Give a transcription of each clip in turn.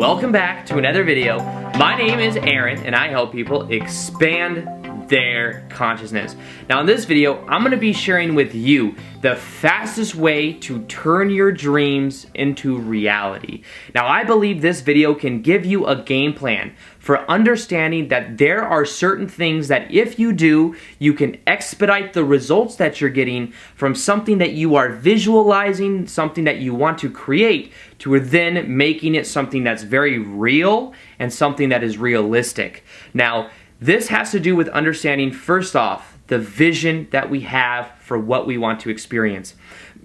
welcome back to another video. My name is Aaron and I help people expand their consciousness. Now in this video, I'm going to be sharing with you the fastest way to turn your dreams into reality. Now I believe this video can give you a game plan for understanding that there are certain things that if you do, you can expedite the results that you're getting from something that you are visualizing, something that you want to create, to then making it something that's very real and something that is realistic. Now, this has to do with understanding, first off, the vision that we have for what we want to experience.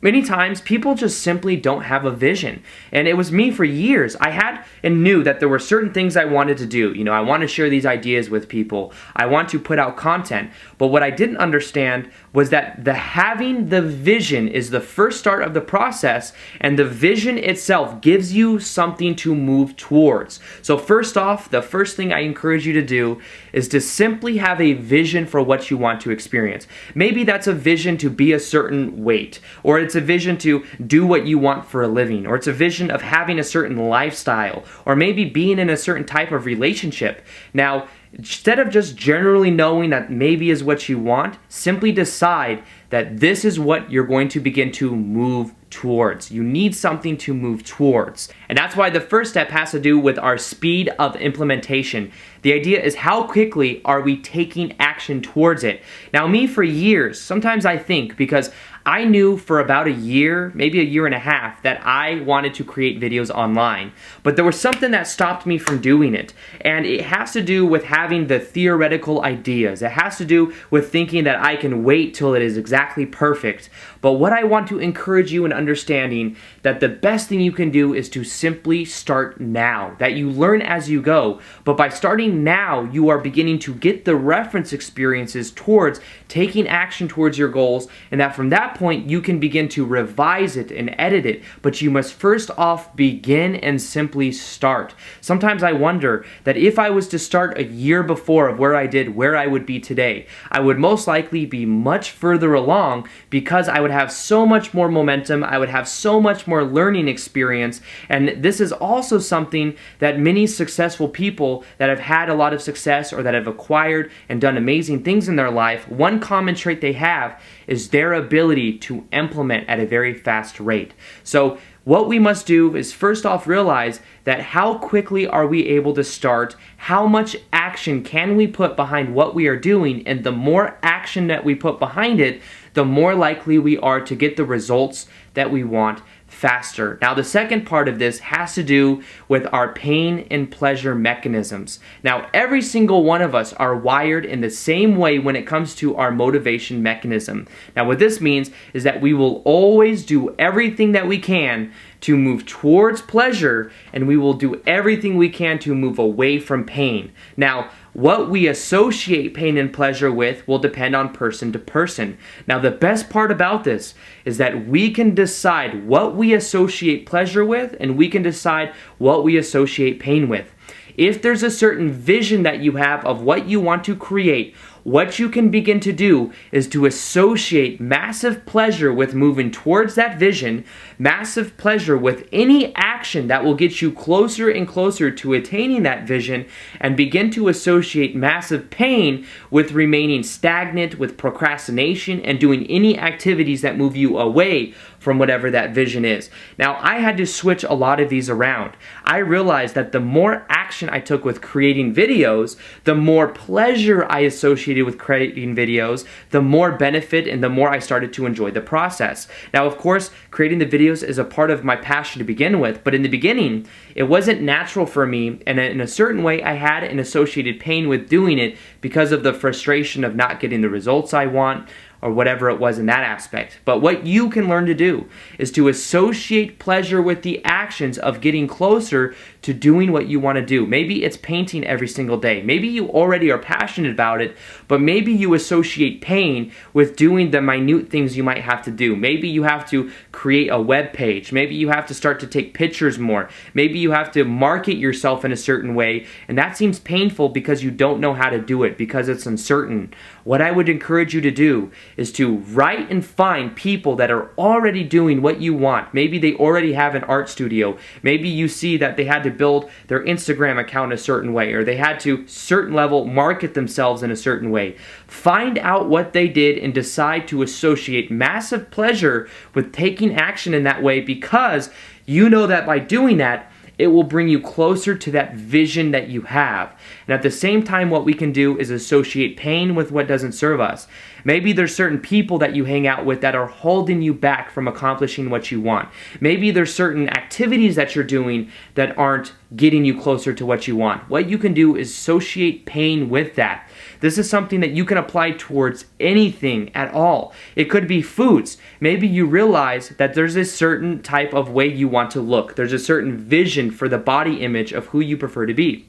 Many times, people just simply don't have a vision. And it was me for years. I had and knew that there were certain things I wanted to do. You know, I want to share these ideas with people. I want to put out content. But what I didn't understand was that having the vision is the first start of the process, and the vision itself gives you something to move towards. So first off, the first thing I encourage you to do is to simply have a vision for what you want to experience. Maybe that's a vision to be a certain weight, or it's a vision to do what you want for a living, or it's a vision of having a certain lifestyle, or maybe being in a certain type of relationship. Now, instead of just generally knowing that maybe is what you want, simply decide that this is what you're going to begin to move towards. You need something to move towards. And that's why the first step has to do with our speed of implementation. The idea is how quickly are we taking action towards it. Now me for years, sometimes I think, because I knew for about a year, maybe a year and a half, that I wanted to create videos online. But there was something that stopped me from doing it. And it has to do with having the theoretical ideas. It has to do with thinking that I can wait till it is exactly perfect. But what I want to encourage you in understanding that the best thing you can do is to simply start now. That you learn as you go. But by starting now, you are beginning to get the reference experiences towards taking action towards your goals, and that from that point you can begin to revise it and edit it. But you must first off begin and simply start. Sometimes I wonder that if I was to start a year before of where I would be today, I would most likely be much further along, because I would have so much more momentum, I would have so much more learning experience. And this is also something that many successful people that have had a lot of success or that have acquired and done amazing things in their life, one common trait they have is their ability to implement at a very fast rate. So what we must do is first off realize that how quickly are we able to start, how much action can we put behind what we are doing, and the more action that we put behind it, the more likely we are to get the results that we want faster. Now the second part of this has to do with our pain and pleasure mechanisms. Now every single one of us are wired in the same way when it comes to our motivation mechanism. Now what this means is that we will always do everything that we can to move towards pleasure, and we will do everything we can to move away from pain. Now, what we associate pain and pleasure with will depend on person to person. Now, the best part about this is that we can decide what we associate pleasure with, and we can decide what we associate pain with. If there's a certain vision that you have of what you want to create, what you can begin to do is to associate massive pleasure with moving towards that vision, massive pleasure with any action that will get you closer and closer to attaining that vision, and begin to associate massive pain with remaining stagnant, with procrastination, and doing any activities that move you away from whatever that vision is. Now, I had to switch a lot of these around. I realized that the more action I took with creating videos, the more pleasure I associated with creating videos, the more benefit and the more I started to enjoy the process. Now, of course, creating the videos is a part of my passion to begin with, but in the beginning, it wasn't natural for me, and in a certain way, I had an associated pain with doing it because of the frustration of not getting the results I want, or whatever it was in that aspect. But what you can learn to do is to associate pleasure with the actions of getting closer to doing what you want to do. Maybe it's painting every single day. Maybe you already are passionate about it, but maybe you associate pain with doing the minute things you might have to do. Maybe you have to create a web page. Maybe you have to start to take pictures more. Maybe you have to market yourself in a certain way, and that seems painful because you don't know how to do it, because it's uncertain. What I would encourage you to do is to write and find people that are already doing what you want. Maybe they already have an art studio. Maybe you see that they had to build their Instagram account a certain way, or they had to, certain level, market themselves in a certain way. Find out what they did and decide to associate massive pleasure with taking action in that way, because you know that by doing that, it will bring you closer to that vision that you have. And at the same time, what we can do is associate pain with what doesn't serve us. Maybe there's certain people that you hang out with that are holding you back from accomplishing what you want. Maybe there's certain activities that you're doing that aren't getting you closer to what you want. What you can do is associate pain with that. This is something that you can apply towards anything at all. It could be foods. Maybe you realize that there's a certain type of way you want to look. There's a certain vision for the body image of who you prefer to be.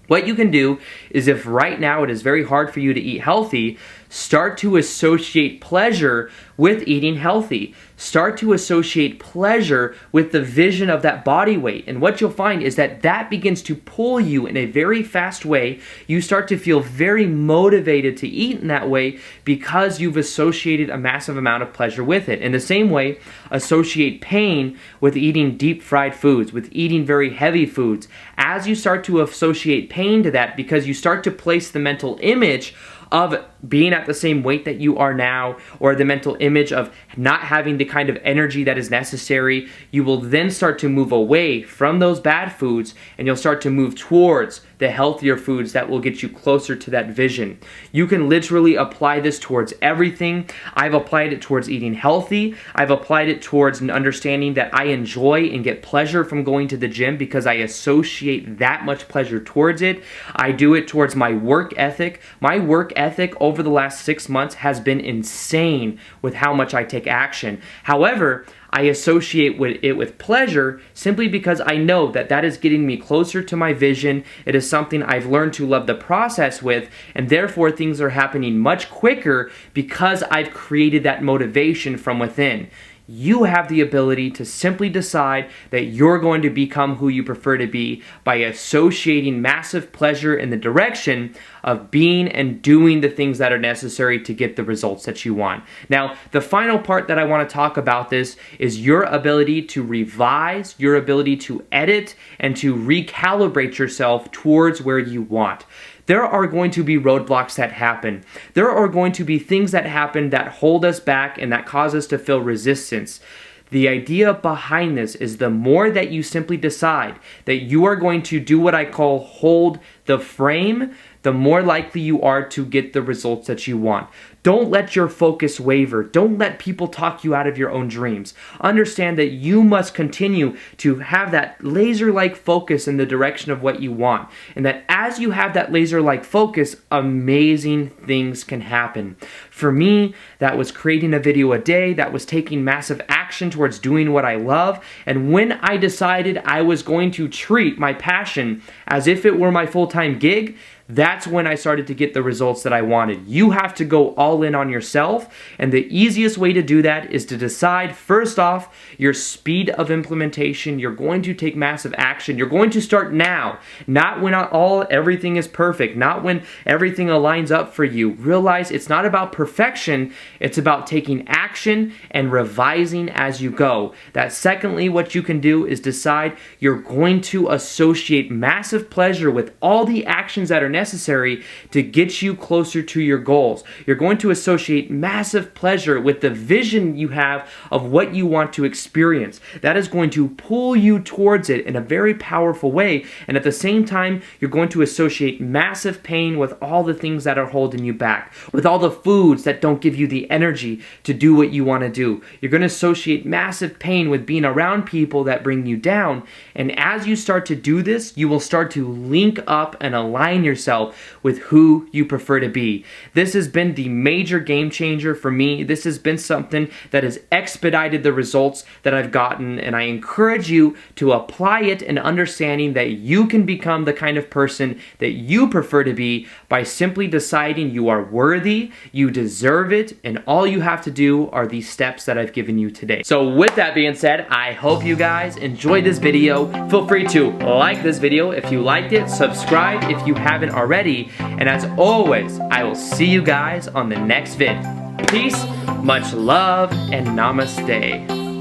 What you can do is, if right now it is very hard for you to eat healthy, start to associate pleasure with eating healthy. Start to associate pleasure with the vision of that body weight. And what you'll find is that that begins to pull you in a very fast way. You start to feel very motivated to eat in that way because you've associated a massive amount of pleasure with it. In the same way, associate pain with eating deep fried foods, with eating very heavy foods. As you start to associate pain to that, because you start to place the mental image of being at the same weight that you are now, or the mental image of not having the kind of energy that is necessary, you will then start to move away from those bad foods, and you'll start to move towards the healthier foods that will get you closer to that vision. You can literally apply this towards everything. I've applied it towards eating healthy. I've applied it towards an understanding that I enjoy and get pleasure from going to the gym because I associate that much pleasure towards it. I do it towards my work ethic. My work ethic over the last 6 months has been insane with how much I take action. However, I associate it with pleasure simply because I know that that is getting me closer to my vision. It is something I've learned to love the process with, and therefore things are happening much quicker because I've created that motivation from within. You have the ability to simply decide that you're going to become who you prefer to be by associating massive pleasure in the direction of being and doing the things that are necessary to get the results that you want. Now, the final part that I want to talk about this is your ability to revise, your ability to edit, and to recalibrate yourself towards where you want. There are going to be roadblocks that happen. There are going to be things that happen that hold us back and that cause us to feel resistance. The idea behind this is the more that you simply decide that you are going to do what I call hold the frame, the more likely you are to get the results that you want. Don't let your focus waver. Don't let people talk you out of your own dreams. Understand that you must continue to have that laser-like focus in the direction of what you want. And that as you have that laser-like focus, amazing things can happen. For me, that was creating a video a day, that was taking massive action towards doing what I love. And when I decided I was going to treat my passion as if it were my full-time gig, that's when I started to get the results that I wanted. You have to go all in on yourself, and the easiest way to do that is to decide, first off, your speed of implementation. You're going to take massive action. You're going to start now, not when everything is perfect, not when everything aligns up for you. Realize it's not about perfection, it's about taking action and revising as you go. That secondly, what you can do is decide you're going to associate massive pleasure with all the actions that are necessary to get you closer to your goals. You're going to associate massive pleasure with the vision you have of what you want to experience. That is going to pull you towards it in a very powerful way, and at the same time, you're going to associate massive pain with all the things that are holding you back, with all the foods that don't give you the energy to do what you want to do. You're going to associate massive pain with being around people that bring you down, and as you start to do this, you will start to link up and align yourself with who you prefer to be. This has been the major game changer for me. This has been something that has expedited the results that I've gotten, and I encourage you to apply it in understanding that you can become the kind of person that you prefer to be by simply deciding you are worthy, you deserve it, and all you have to do are these steps that I've given you today. So with that being said, I hope you guys enjoyed this video. Feel free to like this video if you liked it, subscribe if you haven't already, and as always, I will see you guys on the next vid. Peace, much love, and namaste.